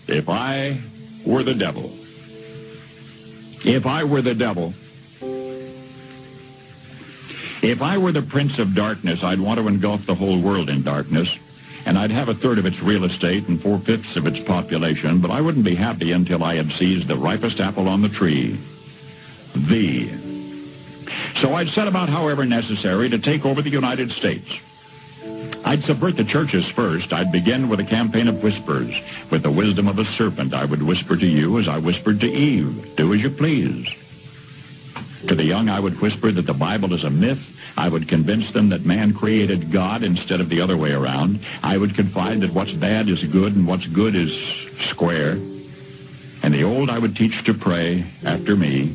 If I were the devil. If I were the devil. If I were the prince of darkness, I'd want to engulf the whole world in darkness, and I'd have a third of its real estate and 4/5 of its population, but I wouldn't be happy until I had seized the ripest apple on the tree. Thee. So I'd set about, however necessary, to take over the United States. I'd subvert the churches first. I'd begin with a campaign of whispers. With the wisdom of a serpent, I would whisper to you as I whispered to Eve, do as you please. To the young, I would whisper that the Bible is a myth. I would convince them that man created God instead of the other way around. I would confide that what's bad is good and what's good is square. And the old I would teach to pray after me,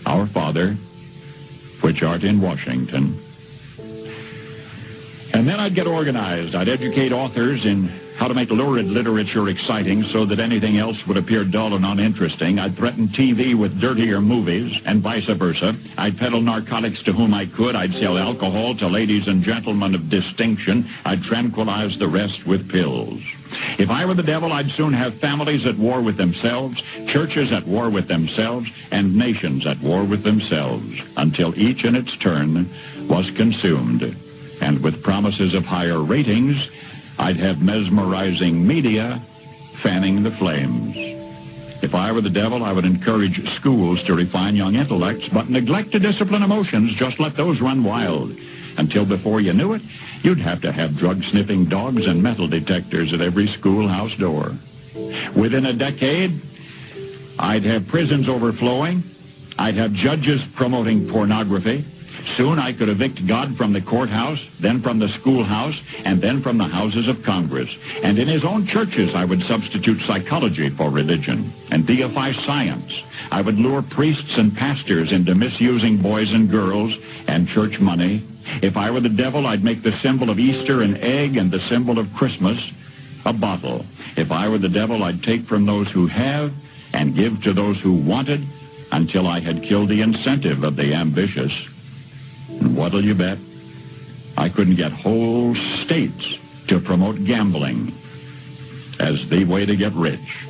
Our Father, which art in Washington. And then I'd get organized. I'd educate authors in how to make lurid literature exciting so that anything else would appear dull and uninteresting. I'd threaten TV with dirtier movies and vice versa. I'd peddle narcotics to whom I could. I'd sell alcohol to ladies and gentlemen of distinction. I'd tranquilize the rest with pills. If I were the devil, I'd soon have families at war with themselves, churches at war with themselves, and nations at war with themselves, until each in its turn was consumed. And with promises of higher ratings, I'd have mesmerizing media fanning the flames. If I were the devil, I would encourage schools to refine young intellects, but neglect to discipline emotions. Just let those run wild. Until before you knew it, you'd have to have drug-sniffing dogs and metal detectors at every schoolhouse door. Within a decade, I'd have prisons overflowing. I'd have judges promoting pornography. Soon I could evict God from the courthouse, then from the schoolhouse, and then from the houses of Congress. And in his own churches, I would substitute psychology for religion and deify science. I would lure priests and pastors into misusing boys and girls and church money. If I were the devil, I'd make the symbol of Easter an egg and the symbol of Christmas a bottle. If I were the devil, I'd take from those who have and give to those who wanted until I had killed the incentive of the ambitious. And what'll you bet? I couldn't get whole states to promote gambling as the way to get rich.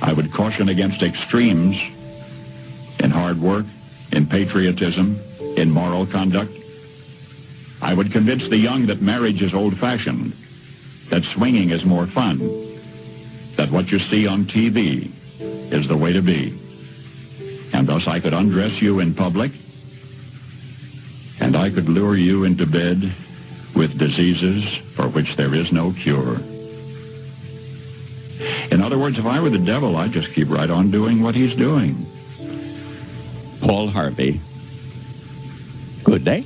I would caution against extremes in hard work, in patriotism, in moral conduct. I would convince the young that marriage is old-fashioned, that swinging is more fun, that what you see on TV is the way to be. And thus I could undress you in public, and I could lure you into bed with diseases for which there is no cure. In other words, if I were the devil, I'd just keep right on doing what he's doing. Paul Harvey. Good day.